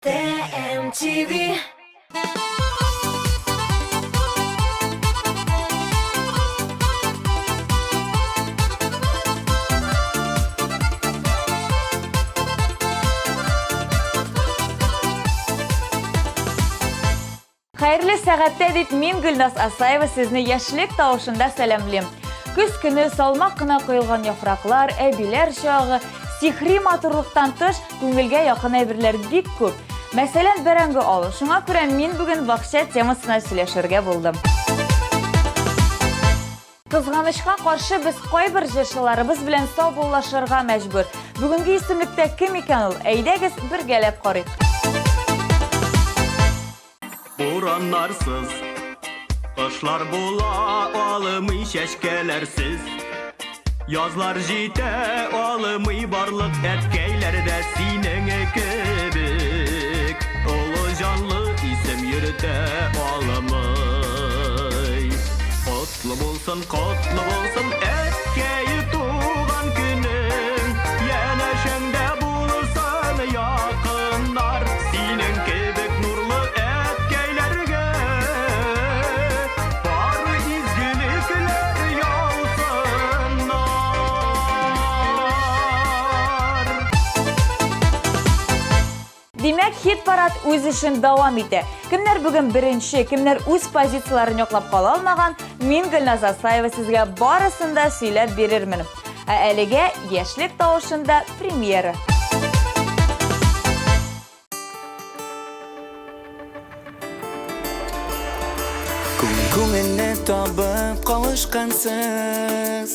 TMTV. Xayrlı сәгатьтә дип мин Гөлназ Асаева сезне яшьлек тавышында сәламлыйм. Күз көне салмак кына коелган яфраклар, әбиләр чагы, сихри матурлыктан тыш күңелгә якын әйберләр бик күп. Мәсәлән, бәрәңге алу. Шуңа күрә мин бүген бакча темасына сөйләшергә булдым. Кызганычка каршы без кайбер җырчыларыбыз белән саубуллашырга мәҗбүр. Бүгенге исемлектә кем икән ул? Әйдәгез бергәләп карыйк. Бураннарсыз, кышлар була алымый чәчкәләрсез. Язлар җитә алымый барлык әткәйләрдә синең кебек. Олы җанлы исем йөртә алымый. Котлы булсын әткәй туган көнең. Янәшәңдә булсын якыннар синең кебек нурлы әткәйләргә. Бары изгелекләр яусыннар. Димәк, хит-парад үз эшен дәвам итә. Кемнәр бүген беренче, кемнәр үз позицияларын яклап кала алмаган, мин Гөлназ Асаева сезгә барысын да сөйләп бирермен. Ә әлегә яшьлек тавышында премьера. Күңелне табып калышкансыз,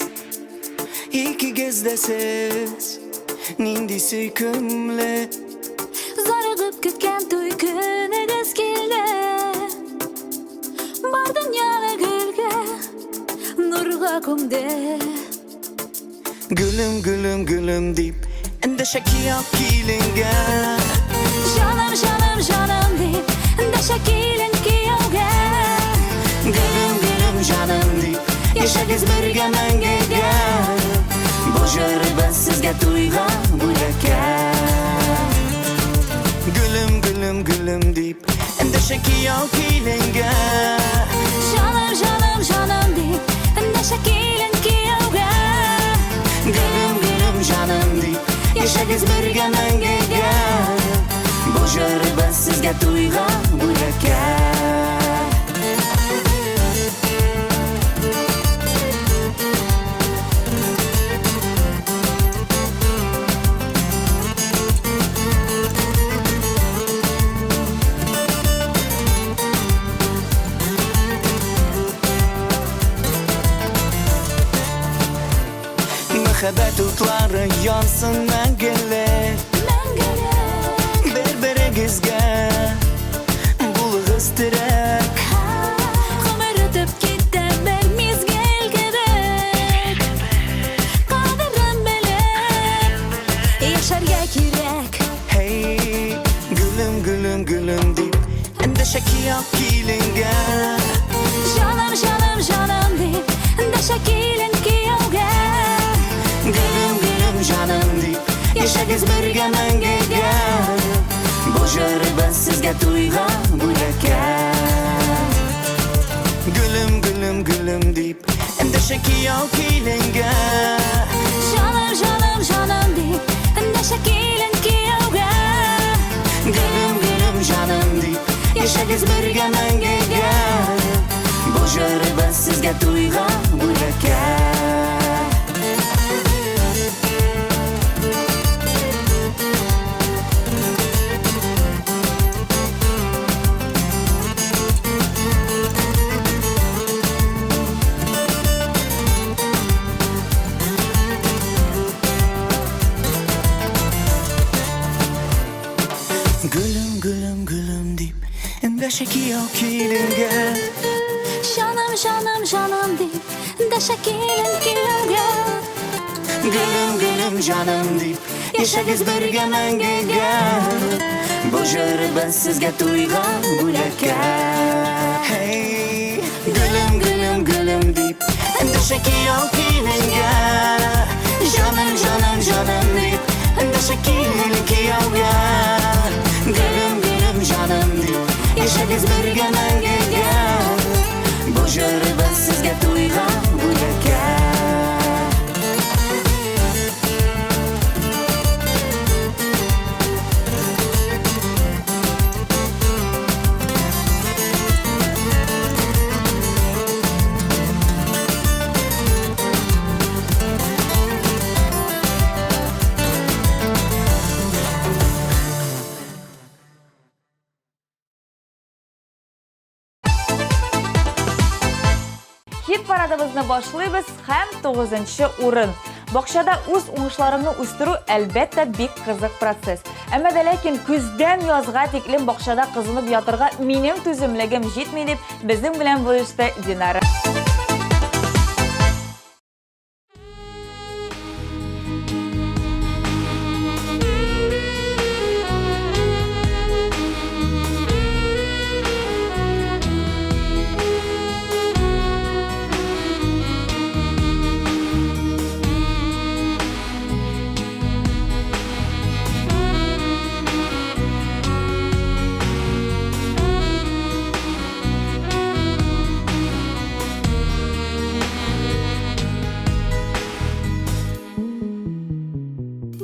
икегез дә сез, нинди сөйкемле. Зарыгып көткән туй көнегез килде. Бар дөньяны гөлгә, нурга күмде. Гүлем, гүлем, гүлем дип, эндәшәк як киленгә. Жаным, жаным, жаным дип, дәшә килен кияүгә. Гүлем, гүлем, жаным дип, яшәгез бергә мәңгегә. Бу җырыбыз сезгә туйга бүләккә. Gülüm, gülüm, gülüm deyip endişe ki yal kilinge. Жаным, жаным, жаным дип, дәшә килен кияүгә. Gülüm, gülüm, canım deyip yaşagız birge мәңгегә. Бу җырыбыз сезгә туйга бүләккә. Мәхәббәт утлары яnsın мәңгелек. Бер-берегезгә булыгыз терәк. Гомер үтеп китә бер мизгел кебек. Кадерен белеп, яшәргә кирәк. Hey, gülüm, gülüm, gülüm deyip endişe ki yal kilinge. Жаным, жаным, жаным дип, дәшә килен кияүгә. Gülüm, gülüm, canım deyip yaşagız birge мәңгегә. Бу җырыбыз сезгә туйга бүләккә. Gülüm, gülüm, gülüm deyip endişe ki yal kilinge. Жаным, жаным, жаным дип, дәшә килен кияүгә. Gülüm, gülüm, canım deyip yaşagız birge мәңгегә. Бу җырыбыз сезгә туйга бүләккә. Gülüm, gülüm, gülüm deyip endişe ki yal kilinge. Жаным, жаным, жаным дип, дәшә килен кияүгә. Gülüm, gülüm, canım deyip yaşagız birge мәңгегә. Бу җырыбыз сезгә туйга бүләккә. Hey, gülüm, gülüm, gülüm deyip endişe ki yal kilinge. Canım, canım, canım deyip endişe ki yal kiyauga. Gülüm, Biz birge мәңгегә Бу җырыбыз сезгә туйга бүләккә Хит парадыбызны башлыйбыз һәм 9-нчы урын. Бакчада үз уңышларыңны үстерү әлбәттә бик кызык процесс. Әмма дә ләкин күздән язга тиклем бакчада кызынып ятырга минем түземлегем җитми дип безнең белән булышты Динара.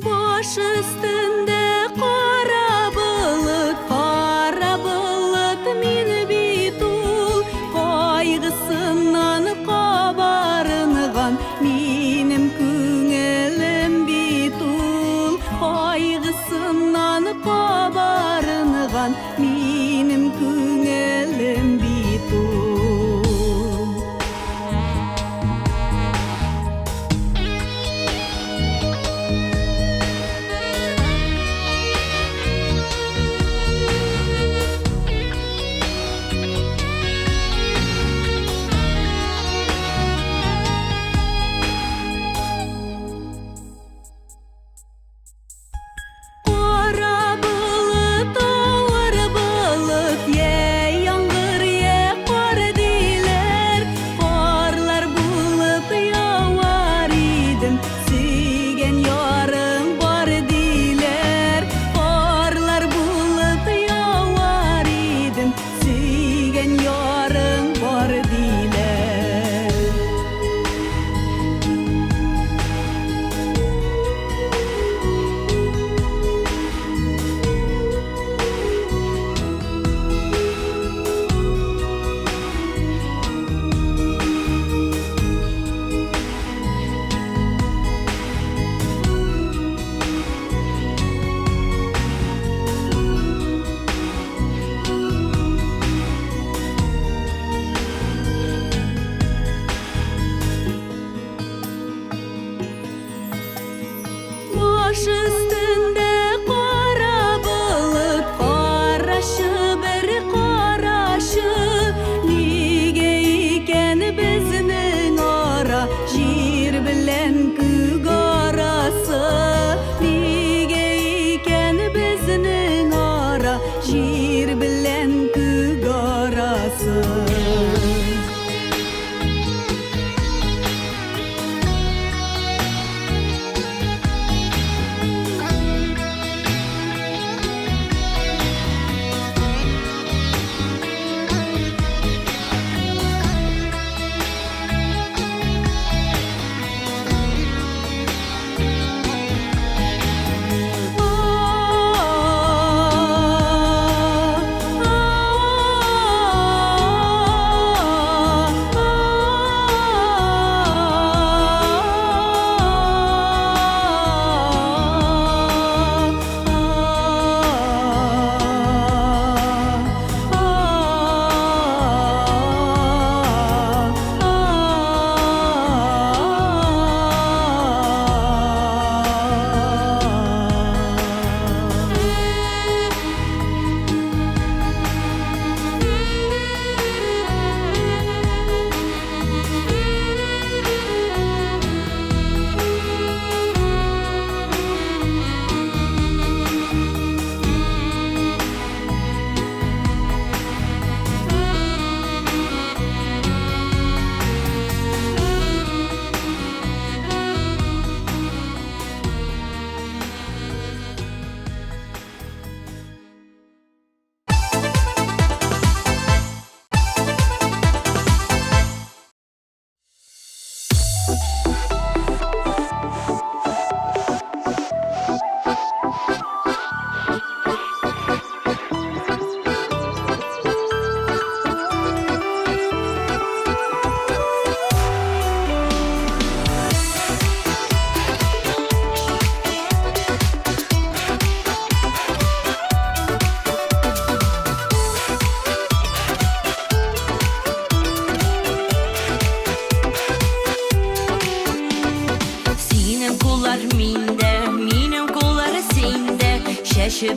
Баш өстендә кара болыт мин бит ул кайгысыннан кабарынган минем күңелем бит ул кайгысыннан кабарынган минем күңелем бит ул Кара болыт, авыр болыт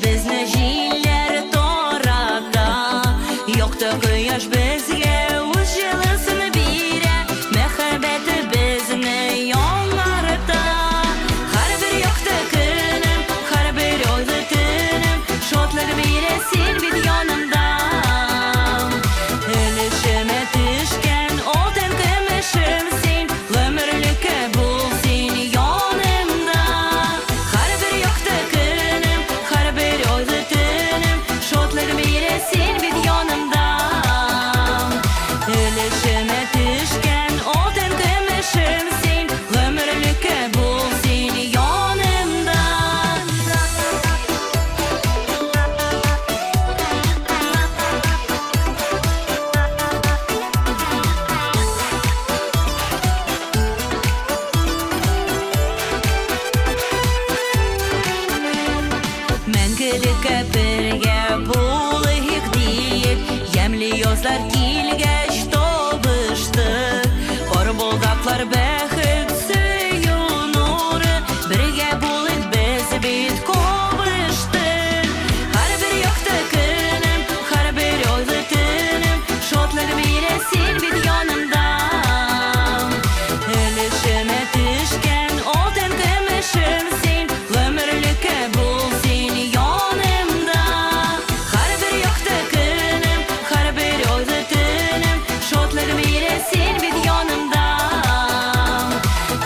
bizni jiller torada. Yoktu koyaş bizge uz jılısını bire. Mehabeti bizni yollarda. Har bir yoktu günüm, har bir oydu tünüm. Şotlar bire sil bit yanımda. Ölüşüme düşken olden kımışımsın. Ömürlükü bulsun yanımda. Har bir yoktu günüm, har bir oydu tünüm. Şotlar bire sil bit yanımda. Ölüşüme düşken olden kımışımsın. Ömürlükü bulsun yanımda. Мәңгілікке бірге болайық дейік, емлі язлар келгеш тобышты. Бар болдақлар бәхіт сүйу нұры, бірге болайық біз бет қобышты. Har bir yoktu günüm, har bir oydu tünüm. Şotlar bire sil bit yanımda. Ölüşüme düşken olden kımışımsın. Ömürlükü bulsun yanımda. Har bir yoktu günüm, har bir oydu tünüm. Şotlar bire sil bit yanımda.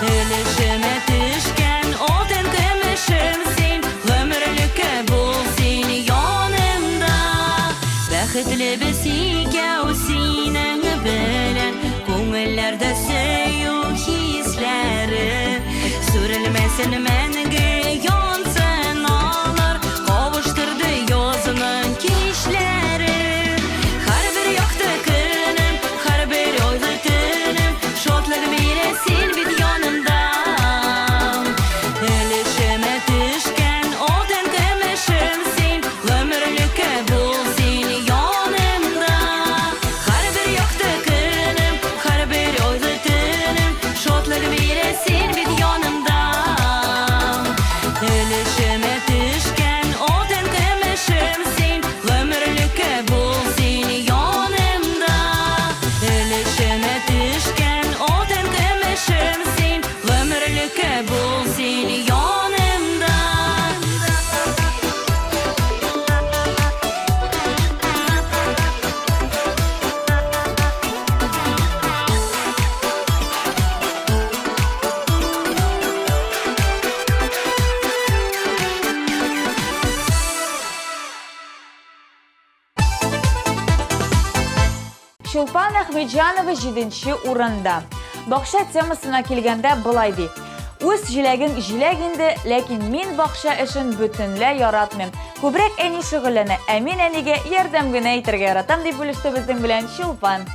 Ölüşüme düşken olden kımışımsın. Ömürlükü bulsun yanımda. Бәхетле без икәү синең белән, күңелләрдә сөю хисләре. Сүрелмәсен мәңге янсын алар, кавыштырды язның кичләре. Har bir yoktu günüm, har bir oydu tünüm. Şotlar bire sil bit yanımda. Ölüşüme düşken olden kımışımsın. Ömürlükü bulsun yanımda. Har bir yoktu günüm, har bir oydu tünüm. Şotlar bire sil bit yanımda. Ölüşüme düşken olden kımışımsın. Ömürlükü bulsun yanımda. Ölüşüme düşken olden kımışımsın. Ömürlükü bulsun yanımda. Шулпан Ахмеджанова 7-нче урында. Бакча темасына килгәндә былай ди. Үз җиләгең җиләк инде, ләкин мин бакча эшен бөтенләй яратмыйм. Күбрәк әни шөгыльләнә, ә мин әнигә ярдәм генә итәргә яратам дип бүлеште безнең белән Шулпан.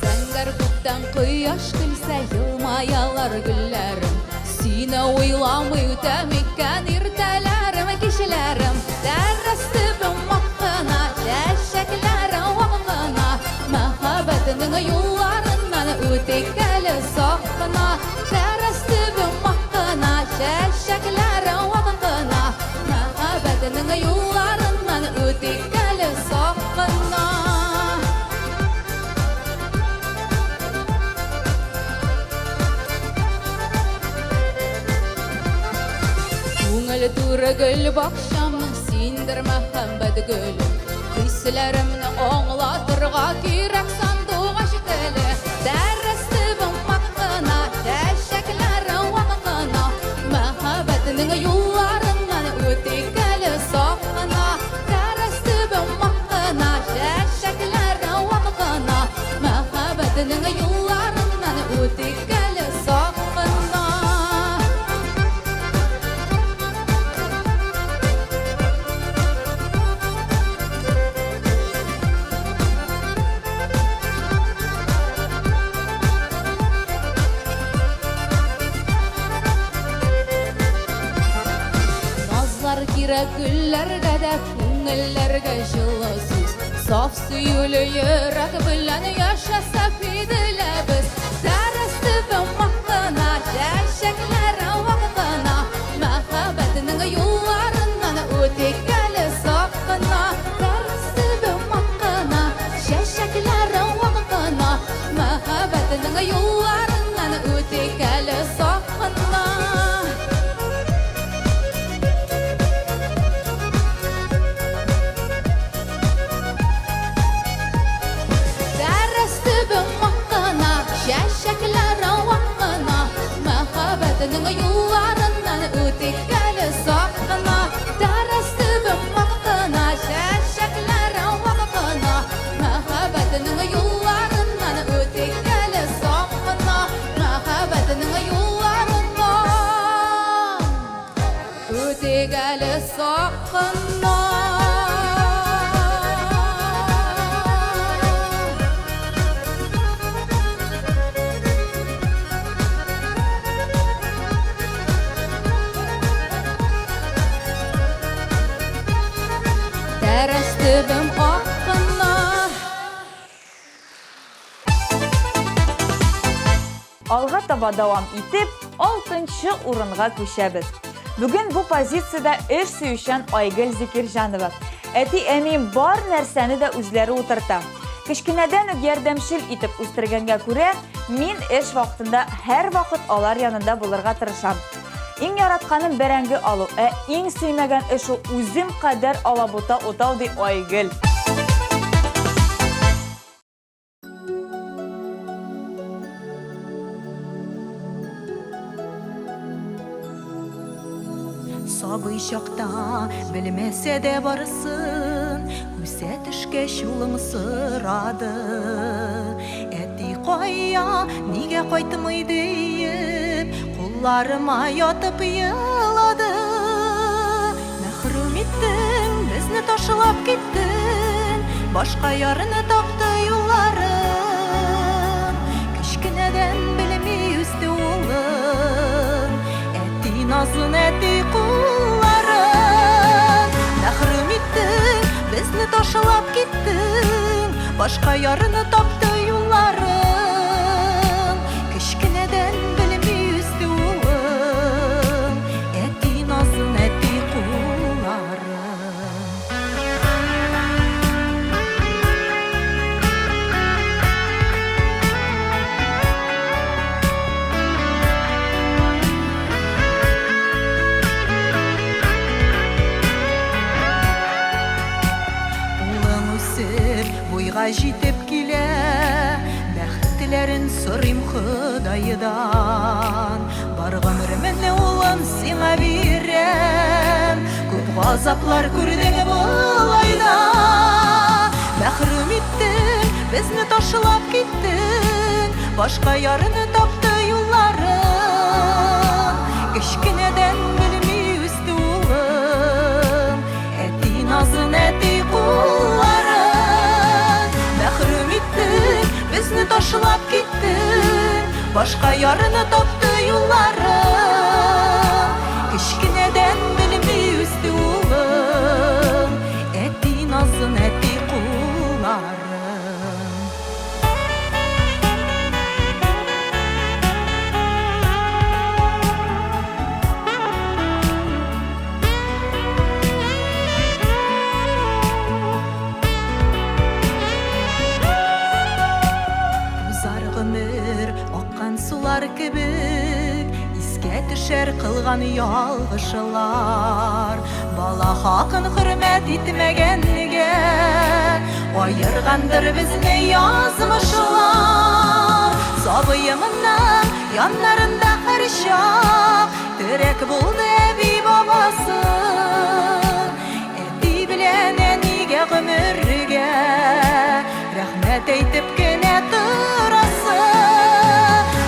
Зәңгәр күктән кояш көлсә, елмаялар гөлләрем. Сине уйламый үтәм икән иртәләрем, кичләрем. Дәррәс төбем маккына, чәчәкләрем вакытына. Мәхәббәтеңнең юлларыннан үтик әле сакына. Дәррәс төбем маккына, чәчәкләрем вакытына. Мәхәббәтеңнең юлларыннан үтик әле сакына. Күңел туры гөл бакчамның, синдер мәхәббәт гөлем. Хисләремне аңлатырга кирәк сандугач теле. Дәррәс төбем маккына, чәчәкләрем вакытына. Мәхәббәтеңнең юлларыннан үтик әле сакына. Дәррәс төбем маккына, чәчәкләрем вакытына. Мәхәббәтеңнең юлларыннан үтик әле сакына. Yürek güllerge de Küngüllerge жылы сөз Saf süyülü yürek bilen yaşasak idile biz Dərəsti və maqtana Dəşəklərə vaqtana Məhabətinin yollarından Ötek gəli saqına Dərəsti və maqtana Dəşəklərə vaqtana Məhabətinin yollarından Ötek gəli saqına Şəklərə vaqına Məhabətinin yollarından Ötek gəli saqına Dərəsti bir maqtana Şəklərə vaqına Məhabətinin yollarından Ötek gəli saqına Məhabətinin yollarından Ötek gəli saqına Dərəstibim haqqına Alğa таба davam etib 6-cı урынга көчәбез. Бүген бу позицияда эш сөйшән Айгөл Зикирҗанова. Әти әним бар нәрсәне дә үзләре утырта. Кечкенәдән үк ярдәмчел итеп үстергәнгә күрә, мин эш вакытында һәр вакыт алар янында булырга тырышам. Иң яратканым бәрәңге алу, иң сөймәгән эш үзем кадәр алабута утау ди Айгөл. Сабый чакта белмәсә дә барысын, үсә төшкәч юлым сырады. Әти кая, нигә кайтмый диеп, кулларыма ятып елады. Мәхрүм иттең, безне ташлап киттең, башка ярны тапты юлларын. Кечкенәдән белми үсте улым, әти назын әти кулларын. Мәхрүм иттең, безне ташлап киттең, башка ярны тапты юлларын. Кечкенәдән белми үсте улым, әти назын әти кулларын. Улың үсеп, буйга җитеп килә, бәхетләрен сорыйм Хөдайдан. Бар гомремне улым сиңа бирәм, күп газаплар күрдең булайда. Мәхрүм иттең, безне ташлап киттең, башка ярны тапты юлларын. Кечкенәдән белми үсте улым, әти назын әти кулларын. Мәхрүм иттең, безне ташлап киттең, башка ярны тапты юлларын. Кечкенәдән белми үсте улым, әти назын әти кулларын. Аккан сулар кебек, искә төшәр кылган ялгышлар. Бала хакын хөрмәт итмәгәнлегә, аергандыр безне язмышлар. Сабыемның яннарында һәр чак терәк булды әби бабасы. Әти белән әнигә гомергә рәхмәт әйтеп кенә торасы.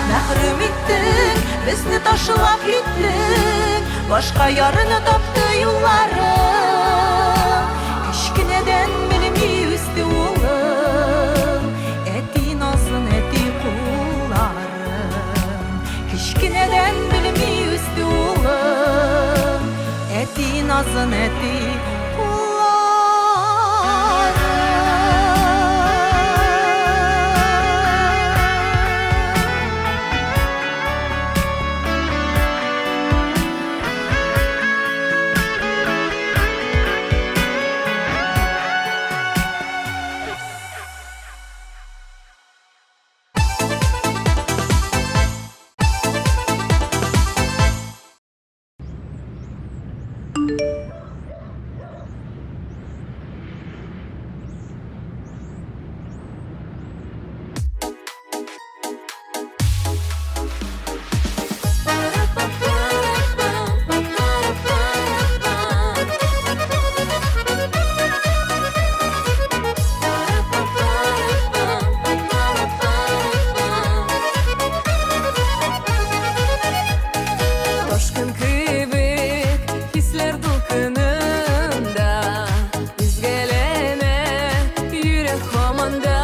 Мәхрүм иттең, безне ташлап киттең, башка ярны тапты юлларын. Кечкенәдән белми үсте улым, әти назын әти кулларын. Кечкенәдән белми үсте улым, әти nazın etti Coşkun kıybık hisler dolkınında Üzgelene yürek komanda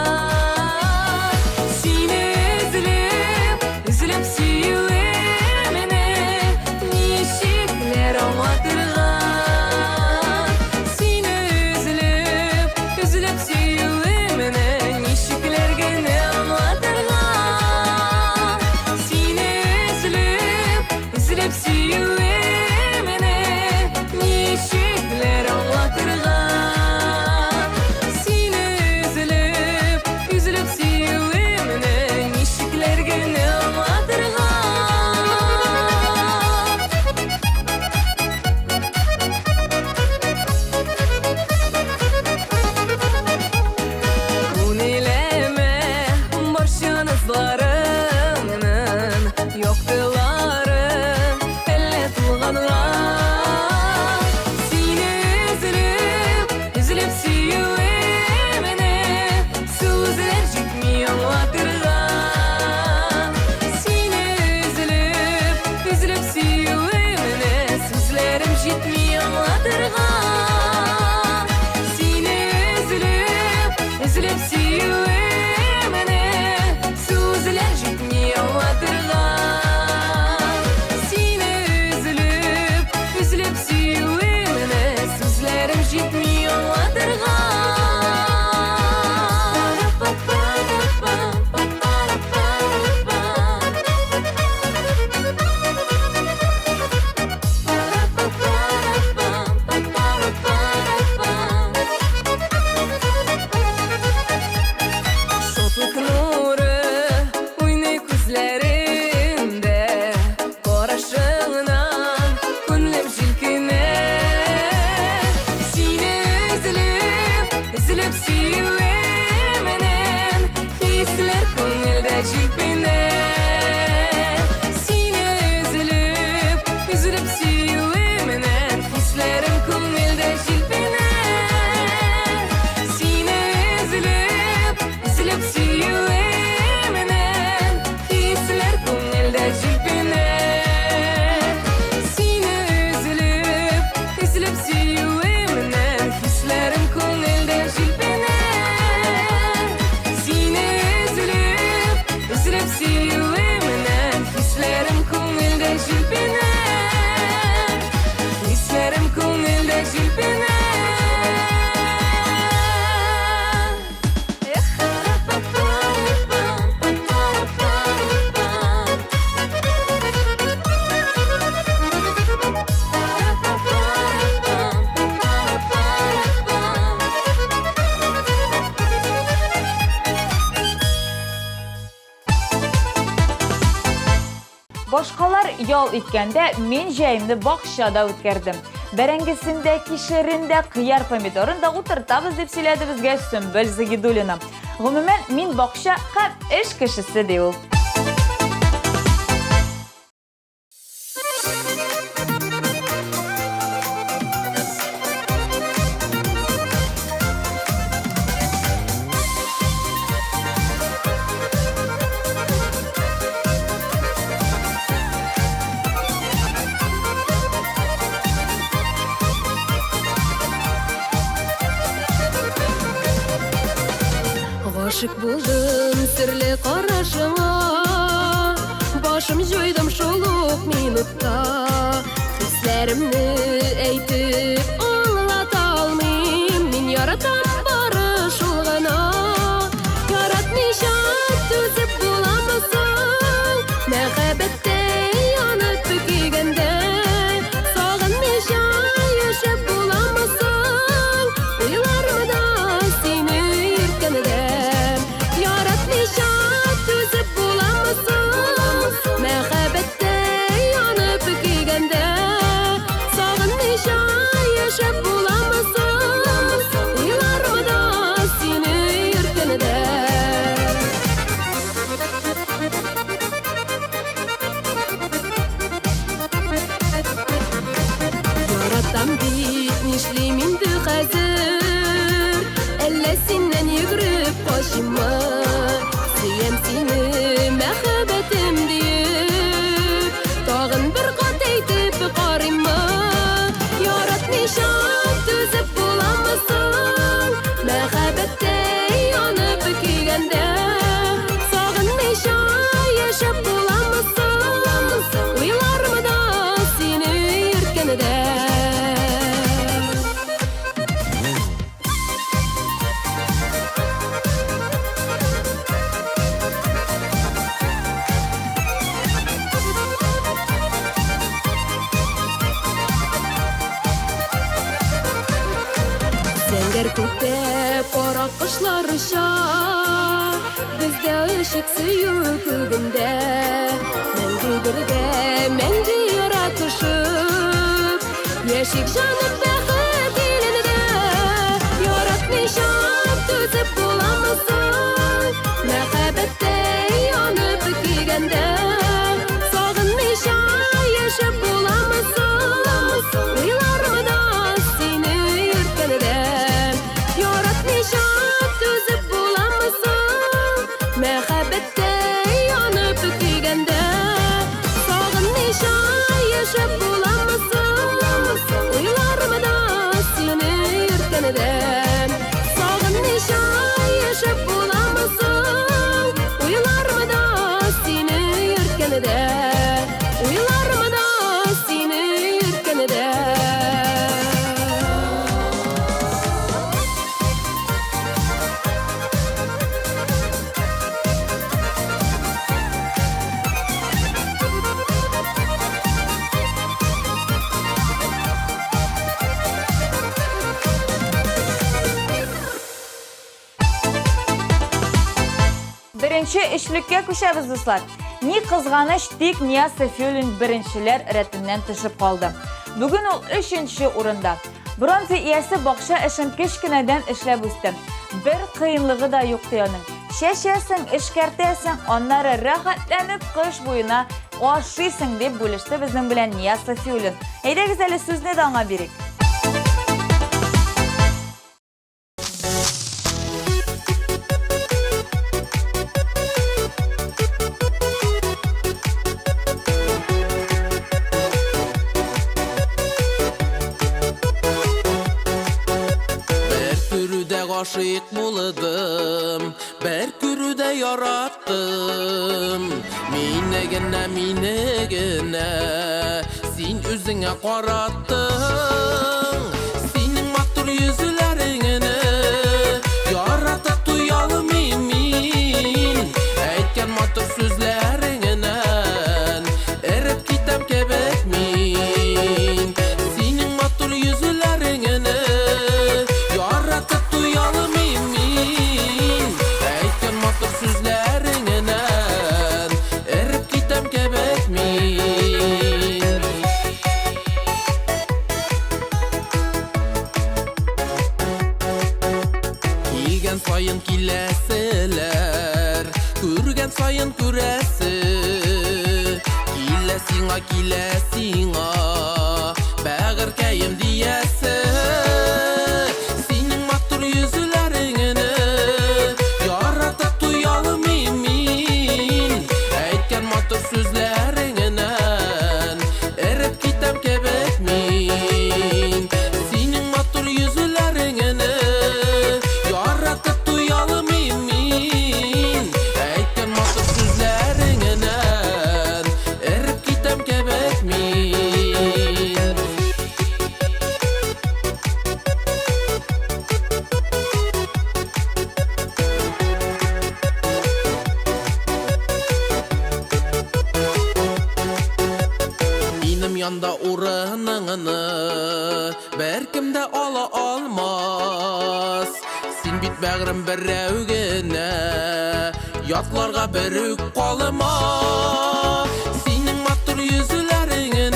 Seni üzülüp süyülemene Nişikler anlatırgan Seni üzülüp süyülemene Nişikler gene anlatırgan Seni üzülüp süyülemene Nişikler anlatırgan Seni üzülüp süyülemene Nişikler gene anlatırgan Unileme borçunuzlarının yoktuları elle tulganlar Seni üzülüp süyülemene Sözler jitmiyor anlatırgan Seni üzülüp süyülemene Sözlerim jitmiyor anlatırgan Seni üzülüp süyülemene Sözler jitmiyor anlatırgan Seni üzülüp süyülemene Sözlerim jitmiyor anlatırgan Şotluk nuru uynay gözlerinde Koraşığından gönlüm jilkine Seni üzülüp süyülemenen Hisler көңілді jilpine Seni üzülüp süyülemenen Hislerim көңілді jilpine Seni üzülüp süyülemenen Hisler көңілді jilpine Seni üzülüp süyülemenen Hislerim көңілді jilpine Seni üzülüp süyülemenen Hislerim көңілді jilpine Hislerim көңілді jilpine Boşqalar yol itkende men jayımni baqshada o'tkazdim. Bərəngisində, kişirində, qiyar pomidorunda o'tirtabız deb söyledi bizga Sümbül Zigidulina. G'umuman men baqsha ham ish kishisi deyul. Aşık buldum sirli qarashıma Başım joydum şoluk minutda Hislerimni eytib Нишлим инде хәзер Әллә синнән йөгереп качыйммы Сөям сине мәхәббәтем диеп Тагын бер кат әйтеп карыйммы Яратмыйчан түзеп буламысың Мәхәббәттә янып көйгәндә Сагынмыйча яшәп буламысың Уйларымда сине йөрткәндә Сәңгәр күктә кара кошлар оча Бездә ышык сөю күгендә Мәңге бергә, мәңге яратышып Яшик җаным бәхет илендә Яратмыйча түзеп буламысың Мәхәббәттә янып көйгәндә Сагынмыйча яшәп буламысың Уйларымда сине йөрткәндә Яратмыйча түзеп буламысың Мәхәббәттә янып көйгәндә Сагынмыйча яшәп буламысың Уйларымда сине йөрткәндә Сагынмыйча яшәп буламысың Уйларымда сине йөрткәндә Уйларымда сине йөрткәндә Беренче эшлеккә күчәбез, дуслар. Ни кызганыч, тик Нияз Сафиуллин беренчеләр рәтеннән төшеп калды. Бүген ул 3нче урында. Бронза иясе бакча эшен кечкенәдән эшләп үсте. Бер кыенлыгы да юк аның. Шәшәсең, эшкәртәсең, аннары рәхәтләнеп кыш буена ашыйсың дип бүлеште безнең белән Нияз Сафиуллин. Әйдәгез әле сүзне дә аңа бирик. Aşık buladım, bir kürüde yarattım. Mine gene, sin üzüne qarattın. Senin matur yüzlerini yaratıp duyalım min. Aytgan matur sözlerinden erip kitem kebek min. Senin matur yüzlerini yaratıp duyalım min. Aytgan matur sözlerinden erip kitem kebek min. Kilgen sayın kileseler, kürgen sayın küresi. Kilesinga, bağır kayım diyesi. Senin matur yüzlerini yaratıp duyalım min. Aytgan matur sözlerinden erip kitem kebek min. Senin matur yüzlerini yaratıp duyalım min. Aytgan matur sözlerinden erip kitem kebek min. Benim yanda uğranını berkim de ala almaz. Sen bit bağrım bir revgine yatlarga berük kalma. Senin matur yüzlerini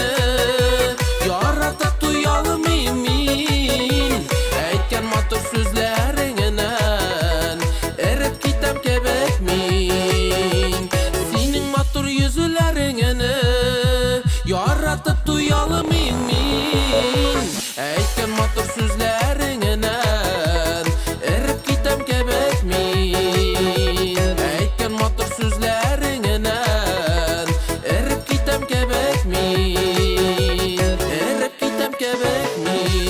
yaratıp duyalım min. Aytgan matur sözlerinden erip kitem kebek min. Senin matur yüzlerini yaratıp duyalım min. Әйткен матур сүзләреңнән эреп китәм кебек мин. Әйткен матур сүзләреңнән эреп китәм кебек мин. Эреп китәм кебек мин.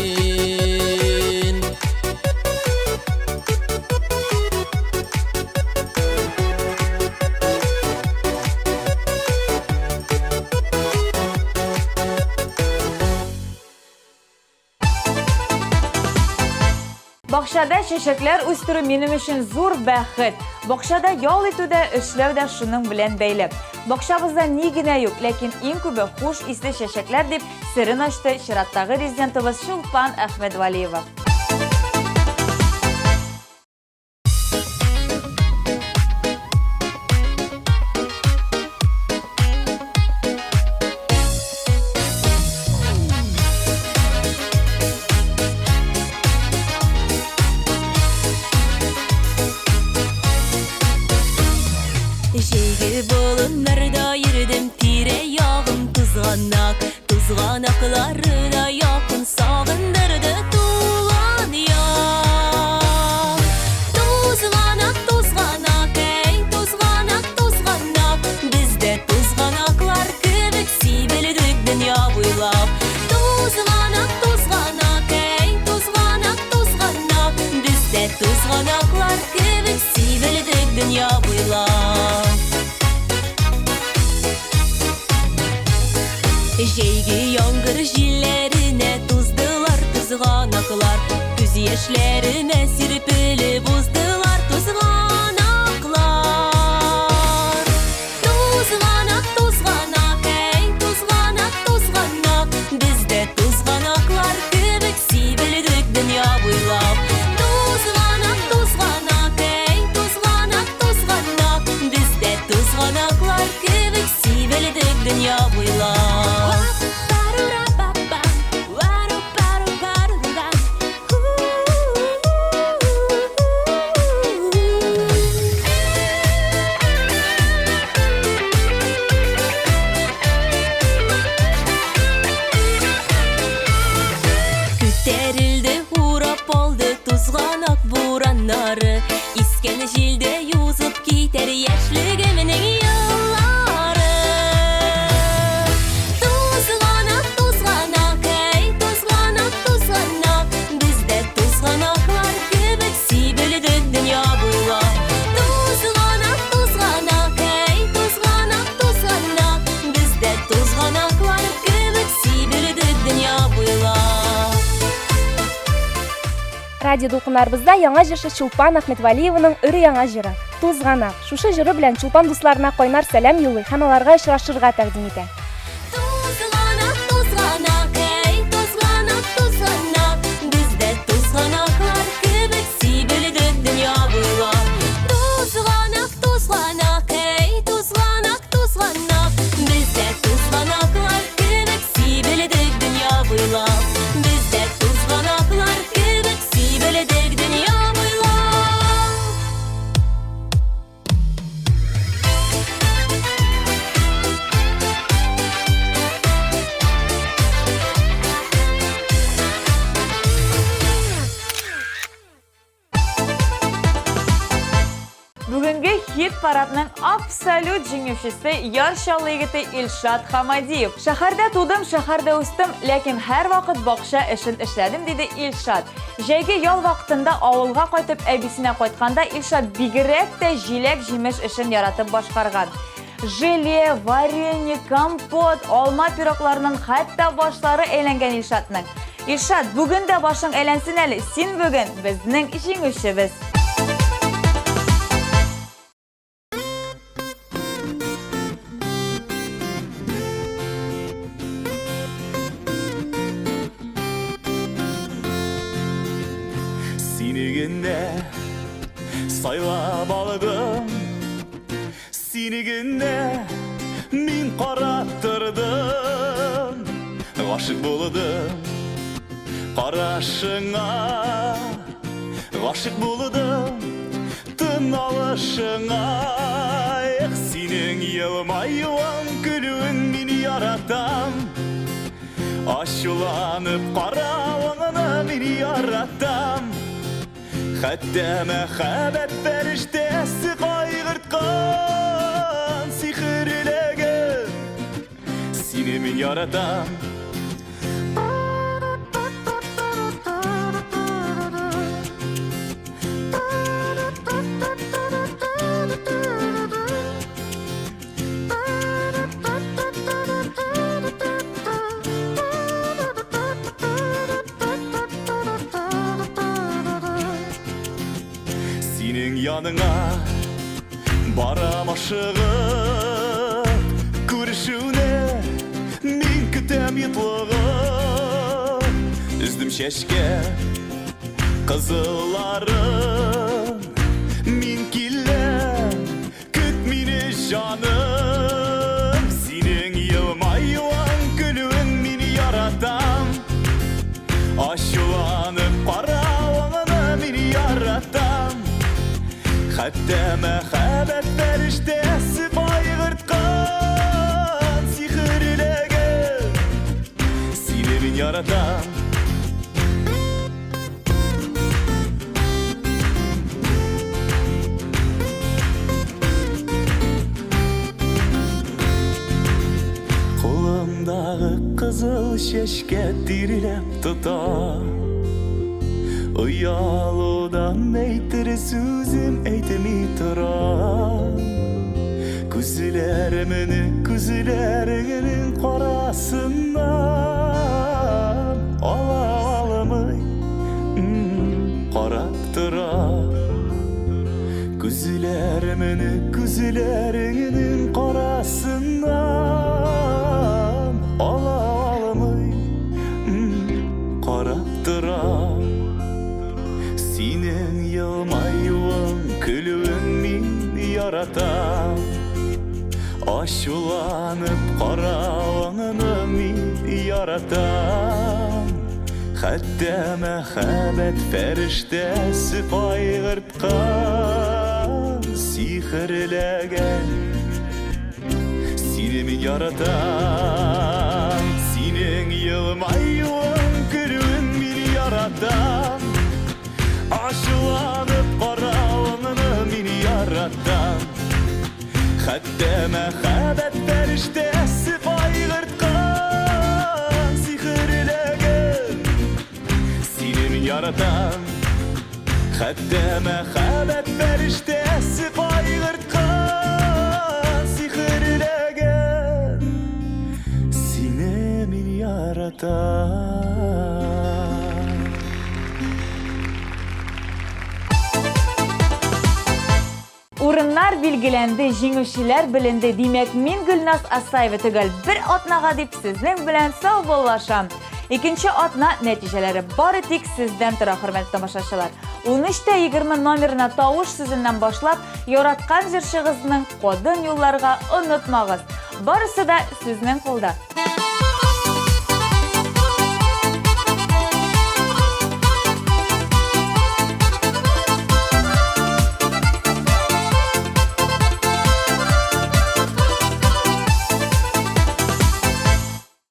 Бакчада чәчәкләр үстерү минем өчен зур бәхет. Бакчада ял итүдә, эшләү дә шуның белән бәйле. Бакчабызда ни генә юк, ләкин иң күбе хуш исле чәчәкләр дип сырын ачты чираттагы резидентыбыз Чулпан Әхмәтвалиева. Şeygi bolunlarda yürüdüm tire yağım tuzganakları da yakın sağındırdı tuğan yağ. Tuzganak ey tuzganak bizde tuzganaklar kıvık sibeldik dünya boylap. Tuzganak ey tuzganak bizde tuzganaklar kıvık sibeldik dünya boylap. Şeygi yangır jillerine tuzdılar tuzganaklar. Күз яшьләренә сирпелеп уздылар tuzganaklar. Tuzганак эй tuzganak bizde tuzganaklar кебек сибелдек дөнья буйлап. Tuzganak эй tuzгаnak bizde tuzganaklar кебек сибелдек дөнья буйлап. Күтәрелде урап алды тузганак бураннары. Искән җилдә юзып китәр яшьлегемнең еллары. Tuzganak эй tuzгаnak bizdə tuzganaклар кебек сибелдек дөнья буйлап. Tuzganak эй tuzгаnak bizdə tuzganaклар кебек сибелдек дөнья буйлап. Радио дулкыннарыбызда яңа җырчы Чулпан Әхмәтвалиеваның өрі яңа җыры Тузганак. Шушы җыры белән Чулпан дусларына кайнар сәлам юллый һәм аларга очрашырга тәкъдим итә. Tuzganak эй tuzгаnak bizdə tuzganaклар кебек сибелдек дөнья буйлап. Tuzganak эй tuzгаnak bizdə tuzganaклар кебек сибелдек дөнья буйлап. Bizdə tuzganaклар кебек сибелдек дөнья буйлап. Бүгінгі хит парадның абсолют жеңушісі яршалы егеті Илшат Хамадиев. Шәһәрдә тудым, шәһәрдә үстем, ләкин һәр вакыт бакча эшен эшләдем, диде Илшат. Җәйге ял вакытында авылга кайтып әбисенә кайтканда Илшат бигрәк тә җиләк-җимеш эшен яратып башкарган. Желе, варенье, компот, алма пирогларының хәтта башлары әйләнгән Илшатның. Илшат, бүген дә башың әйләнсен әле. Син бүген безнең җиңүчебез. Сайлап алдым, сине генә мин караттырдым. Гашык булдым карашыңа, гашык булдым тын алышыңа. Эх, синең елмаюың, көлүң мин яратам. Ашуланып қарауыңны мен яратам. Хәтта мәхәббәт фәрештәсе кайгырткан сихерлеген сине мен яратам. Синең яныңа барам ашығып, күрешүне мин көтәм йотлыгып. Үздім шәшкә кызылларын, мин киләм, көт мине җаным. Синең елмаюың, көлүең мин яратам. Ашуланып каравыңны мин яратам. Хәтта мәхәббәт фәрештәсе кайгырткан сихерлеген сине мин яратам. Қолымдағы қызыл шешке тирелеп тұтам. Ұялудан әйтер сөзім әйтемей тұрам. Күзләріңнің қарасынан алалымай қарап тұрам. Күзләріңнің қарасынан алалымай қарап тұрам. Синең елмаюың, күлүең мин яратам. Ашуланып каравыңны мин яратам. Хәтта мәхәббәт фәрештәсе кайгырткан сихерлеген сине мин яратам. Синең елмаюың, күлүең мин яратам. Ашуланып каравыңны мин яратам. Хәтта мәхәббәт фәрештәсе кайгырткан сихерлеген сине мин яратам. Хәтта мәхәббәт фәрештәсе кайгырткан сихерлеген сине мин яратам. Урыннар билгеләнде, җиңүчеләр беленде. Димәк, мин Гөлназ Асаева түгел, бер атнага дип сезнең белән саубуллашам. Икенче атна нәтиҗәләре бары тик сездән тора, хөрмәтле тамашачылар. 13:20 номерына тавыш сүзеннән башлап, яраткан җырчыгызның кодын юлларга онытмагыз. Барысы да сезнең кулда.